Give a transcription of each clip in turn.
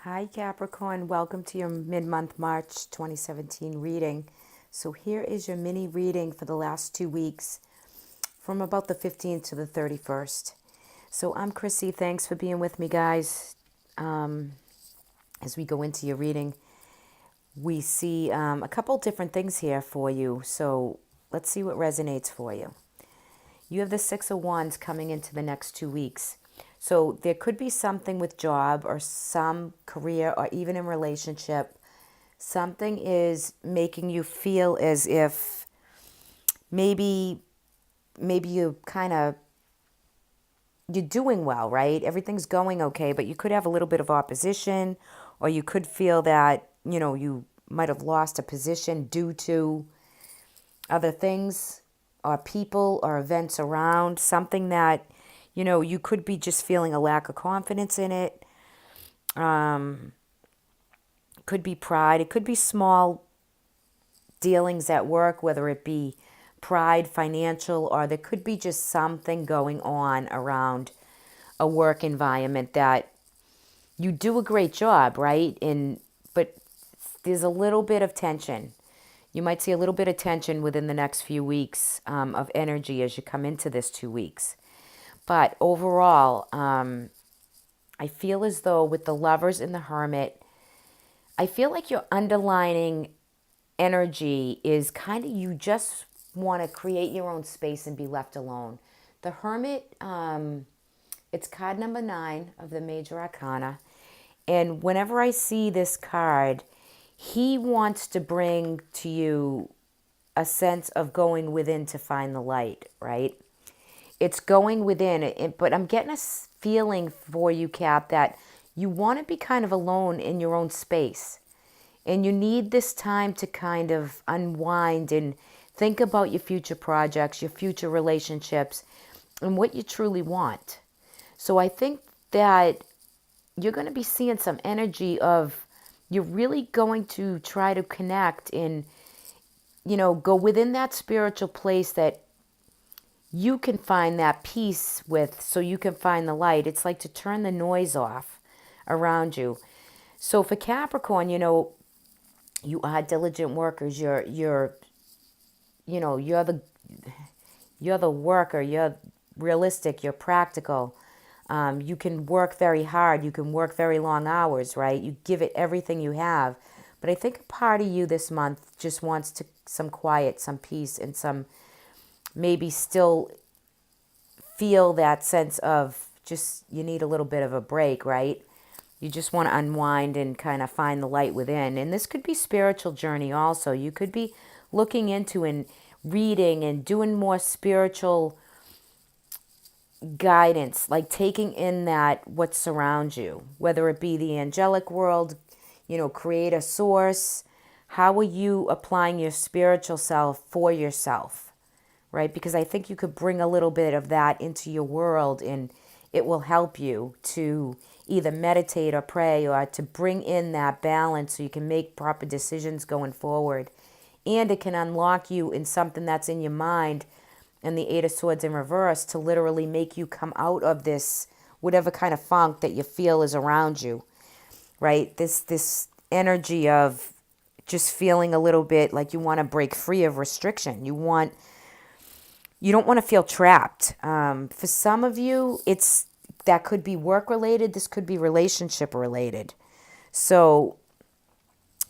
Hi Capricorn, welcome to your mid-month March 2017 reading. So here is your mini reading for the last 2 weeks from about the 15th to the 31st. So I'm Chrissy, thanks for being with me guys. As we go into your reading, we see a couple different things here for you. So let's see what resonates for you. You have the Six of Wands coming into the next 2 weeks. So there could be something with job or some career or even in relationship. Something is making you feel as if maybe you kind of you're doing well, right? Everything's going okay, but you could have a little bit of opposition, or you could feel that, you might have lost a position due to other things or people or events around, something that, you could be just feeling a lack of confidence in it. Could be pride. It could be small dealings at work, whether it be pride, financial, or there could be just something going on around a work environment that you do a great job, right? But there's a little bit of tension. You might see a little bit of tension within the next few weeks of energy as you come into this 2 weeks. But overall, I feel as though with the Lovers and the Hermit, I feel like your underlining energy is kind of you just want to create your own space and be left alone. The Hermit, it's card number 9 of the Major Arcana. And whenever I see this card, he wants to bring to you a sense of going within to find the light, right? It's going within, but I'm getting a feeling for you, Cap, that you want to be kind of alone in your own space. And you need this time to kind of unwind and think about your future projects, your future relationships, and what you truly want. So I think that you're going to be seeing some energy of you're really going to try to connect and, go within that spiritual place that you can find that peace with, so you can find the light. It's like to turn the noise off around you. So for Capricorn, you are diligent workers. You're the worker. You're realistic. You're practical. You can work very hard. You can work very long hours, right? You give it everything you have. But I think a part of you this month just wants some quiet, some peace, and some maybe still feel that sense of just you need a little bit of a break, right? You just want to unwind and kind of find the light within. And this could be spiritual journey also. You could be looking into and reading and doing more spiritual guidance, like taking in that what surrounds you, whether it be the angelic world, create a source. How are you applying your spiritual self for yourself, right? Because I think you could bring a little bit of that into your world, and it will help you to either meditate or pray or to bring in that balance so you can make proper decisions going forward. And it can unlock you in something that's in your mind, and the Eight of Swords in reverse, to literally make you come out of this whatever kind of funk that you feel is around you, right? This energy of just feeling a little bit like you want to break free of restriction. You don't want to feel trapped. For some of you, that could be work related. This could be relationship related. So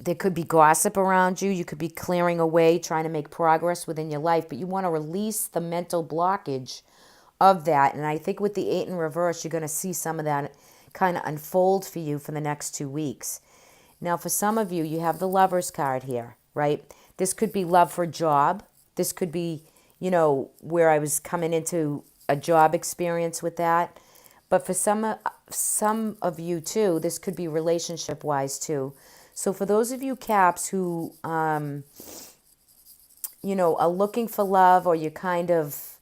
there could be gossip around you. You could be clearing away, trying to make progress within your life, but you want to release the mental blockage of that. And I think with the 8 in reverse, you're going to see some of that kind of unfold for you for the next 2 weeks. Now, for some of you, you have the Lovers card here, right? This could be love for job. This could be, where I was coming into a job experience with that. But for some of you too, this could be relationship wise too. So for those of you Caps who, are looking for love, or you kind of,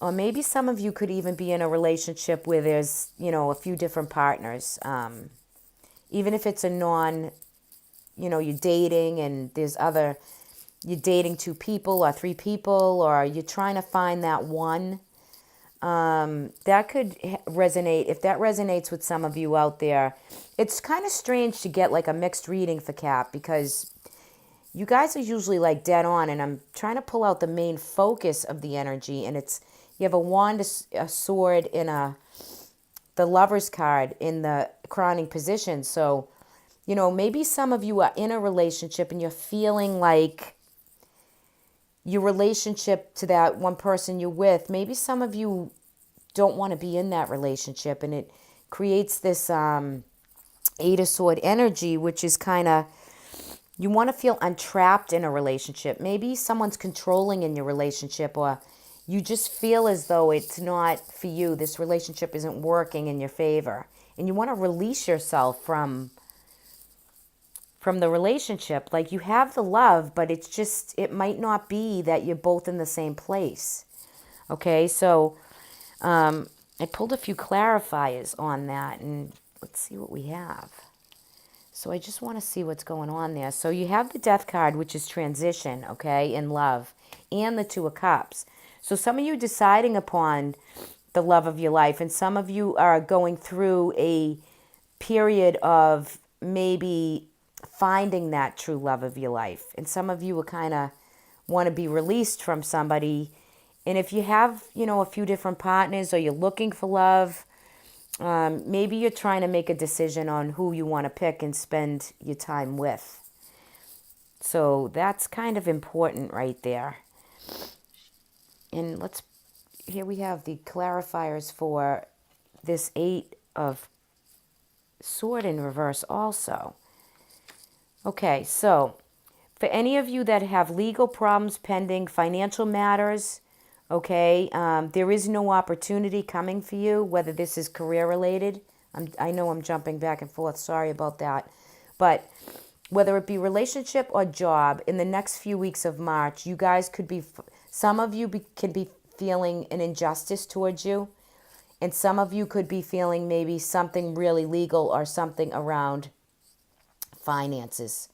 or maybe some of you could even be in a relationship where there's, a few different partners. Even if it's a you're dating and you're dating 2 people or 3 people, or you're trying to find that one. That could resonate. If that resonates with some of you out there, it's kind of strange to get like a mixed reading for Cap, because you guys are usually like dead on, and I'm trying to pull out the main focus of the energy, and it's, you have a wand, a sword, and the Lover's card in the crowning position. So, maybe some of you are in a relationship and you're feeling like your relationship to that one person you're with, maybe some of you don't want to be in that relationship, and it creates this Eight of Sword energy, which is kind of, you want to feel untrapped in a relationship. Maybe someone's controlling in your relationship, or you just feel as though it's not for you. This relationship isn't working in your favor, and you want to release yourself from the relationship. Like, you have the love, but it's just, it might not be that you're both in the same place. Okay, so I pulled a few clarifiers on that, and let's see what we have. So I just want to see what's going on there. So you have the Death card, which is transition, okay, in love, and the Two of Cups. So some of you deciding upon the love of your life, and some of you are going through a period of maybe finding that true love of your life. And some of you are kind of want to be released from somebody. And if you have, a few different partners, or you're looking for love, maybe you're trying to make a decision on who you want to pick and spend your time with. So that's kind of important right there. And here we have the clarifiers for this Eight of Sword in reverse also. Okay, so for any of you that have legal problems pending, financial matters, okay, there is no opportunity coming for you, whether this is career related. I know I'm jumping back and forth, sorry about that. But whether it be relationship or job, in the next few weeks of March, you guys could be, some of you can be feeling an injustice towards you. And some of you could be feeling maybe something really legal, or something around finances,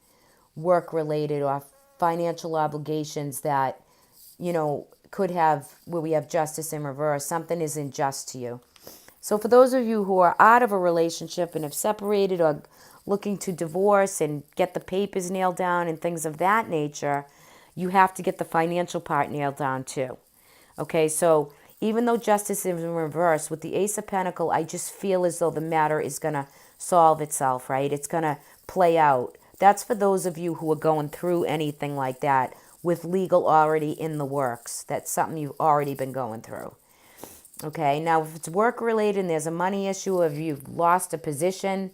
work related, or financial obligations that, could have, where we have justice in reverse. Something is unjust to you. So for those of you who are out of a relationship and have separated, or looking to divorce and get the papers nailed down and things of that nature, you have to get the financial part nailed down too. Okay, so even though justice is in reverse, with the Ace of Pentacles, I just feel as though the matter is going to solve itself, right? It's going to play out. That's for those of you who are going through anything like that with legal already in the works. That's something you've already been going through. Okay, now if it's work related and there's a money issue, or if you've lost a position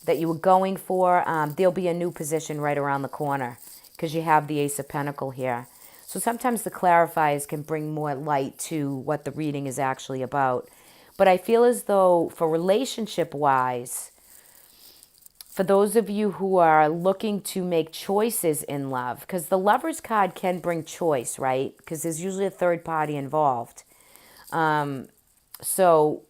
that you were going for, there'll be a new position right around the corner, because you have the Ace of Pentacles here. So sometimes the clarifiers can bring more light to what the reading is actually about. But I feel as though for relationship-wise, for those of you who are looking to make choices in love, because the Lover's card can bring choice, right? Because there's usually a third party involved. So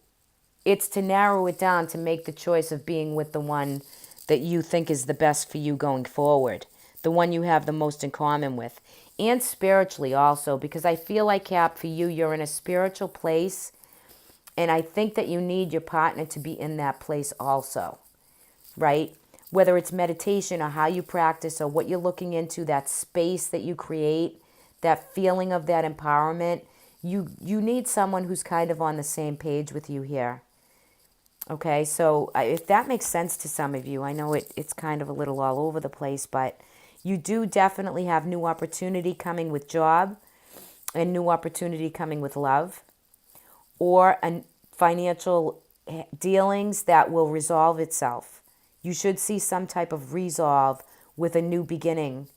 it's to narrow it down to make the choice of being with the one that you think is the best for you going forward, the one you have the most in common with. And spiritually also, because I feel like, Cap, for you, you're in a spiritual place, and I think that you need your partner to be in that place also, right? Whether it's meditation, or how you practice, or what you're looking into, that space that you create, that feeling of that empowerment, you need someone who's kind of on the same page with you here. Okay, so if that makes sense to some of you, I know it's kind of a little all over the place, but you do definitely have new opportunity coming with job, and new opportunity coming with love, or financial dealings that will resolve itself. You should see some type of resolve with a new beginning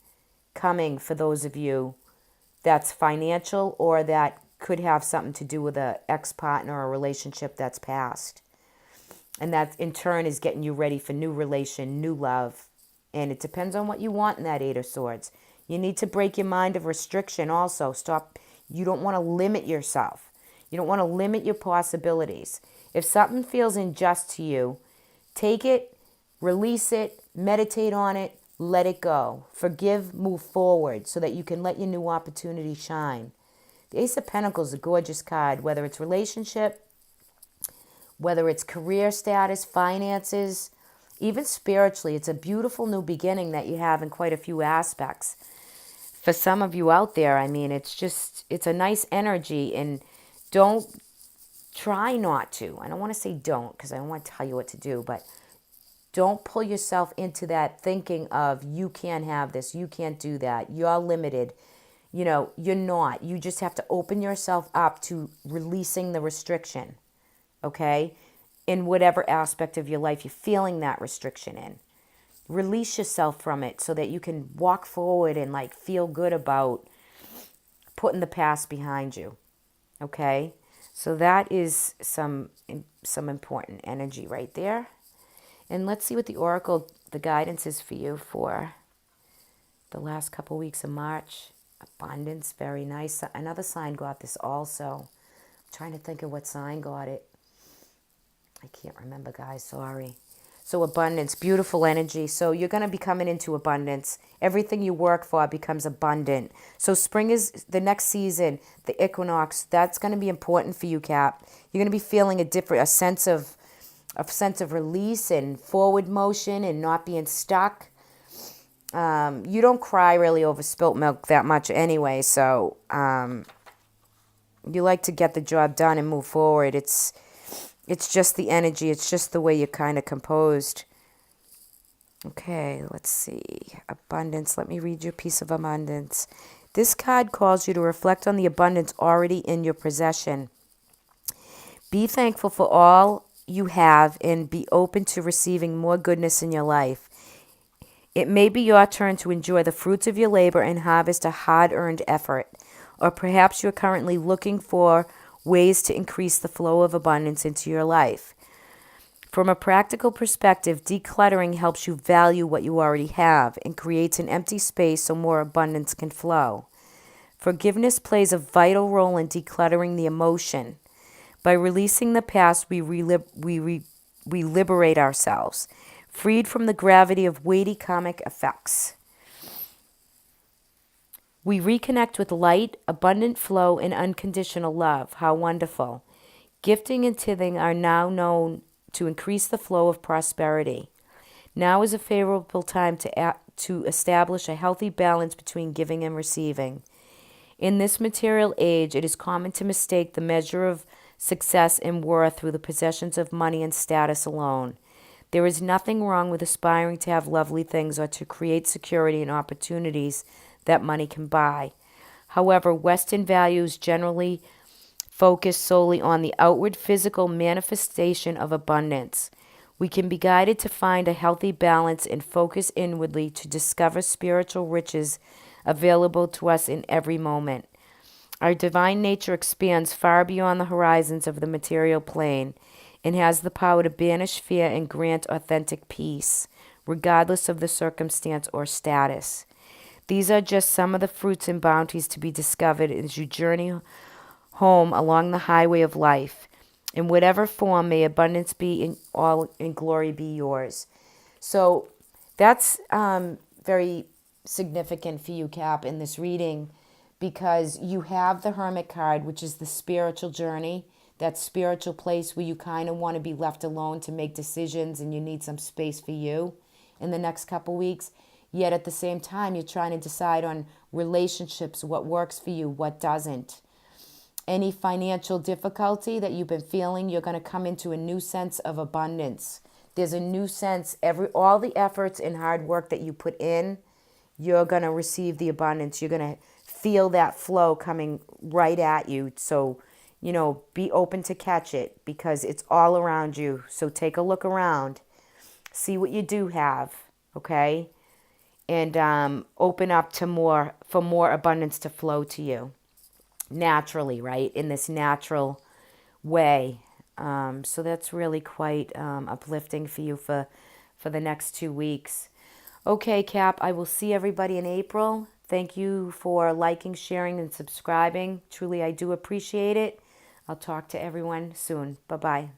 coming for those of you that's financial, or that could have something to do with an ex-partner or a relationship that's past. And that in turn is getting you ready for new relation, new love. And it depends on what you want in that Eight of Swords. You need to break your mind of restriction also. Stop. You don't want to limit yourself. You don't want to limit your possibilities. If something feels unjust to you, take it, release it, meditate on it, let it go. Forgive, move forward, so that you can let your new opportunity shine. The Ace of Pentacles is a gorgeous card, whether it's relationship, whether it's career status, finances, even spiritually. It's a beautiful new beginning that you have in quite a few aspects. For some of you out there, I mean, it's a nice energy, and don't try not to. I don't want to say don't because I don't want to tell you what to do, but don't pull yourself into that thinking of you can't have this, you can't do that, you're limited. You're not. You just have to open yourself up to releasing the restriction, okay? In whatever aspect of your life you're feeling that restriction in. Release yourself from it so that you can walk forward and like feel good about putting the past behind you, okay? So that is some important energy right there. And let's see what the Oracle, the guidance is for you for the last couple weeks of March. Abundance, very nice. Another sign got this also. I'm trying to think of what sign got it. I can't remember, guys. Sorry. So abundance, beautiful energy. So you're going to be coming into abundance. Everything you work for becomes abundant. So spring is the next season, the equinox. That's going to be important for you, Cap. You're going to be feeling a sense of release and forward motion and not being stuck. You don't cry really over spilt milk that much anyway, so you like to get the job done and move forward. It's just the energy. It's just the way you're kind of composed. Okay, let's see. Abundance. Let me read you a piece of abundance. This card calls you to reflect on the abundance already in your possession. Be thankful for all you have and be open to receiving more goodness in your life. It may be your turn to enjoy the fruits of your labor and harvest a hard-earned effort. Or perhaps you're currently looking for ways to increase the flow of abundance into your life. From a practical perspective, decluttering helps you value what you already have and creates an empty space so more abundance can flow. Forgiveness plays a vital role in decluttering the emotion. By releasing the past, we liberate ourselves, freed from the gravity of weighty karmic effects. We reconnect with light, abundant flow, and unconditional love. How wonderful. Gifting and tithing are now known to increase the flow of prosperity. Now is a favorable time to establish a healthy balance between giving and receiving. In this material age, it is common to mistake the measure of success and worth through the possessions of money and status alone. There is nothing wrong with aspiring to have lovely things or to create security and opportunities that money can buy. However, Western values generally focus solely on the outward physical manifestation of abundance. We can be guided to find a healthy balance and focus inwardly to discover spiritual riches available to us in every moment. Our divine nature expands far beyond the horizons of the material plane and has the power to banish fear and grant authentic peace, regardless of the circumstance or status. These are just some of the fruits and bounties to be discovered as you journey home along the highway of life. In whatever form, may abundance be and glory be yours. So that's very significant for you, Cap, in this reading, because you have the Hermit card, which is the spiritual journey, that spiritual place where you kind of want to be left alone to make decisions and you need some space for you in the next couple weeks. Yet at the same time, you're trying to decide on relationships, what works for you, what doesn't. Any financial difficulty that you've been feeling, you're going to come into a new sense of abundance. There's a new sense, all the efforts and hard work that you put in, you're going to receive the abundance. You're going to feel that flow coming right at you. So, be open to catch it because it's all around you. So take a look around, see what you do have, okay? And open up to for more abundance to flow to you naturally, right? In this natural way. So that's really quite uplifting for you for the next 2 weeks. Okay, Cap, I will see everybody in April. Thank you for liking, sharing, and subscribing. Truly, I do appreciate it. I'll talk to everyone soon. Bye-bye.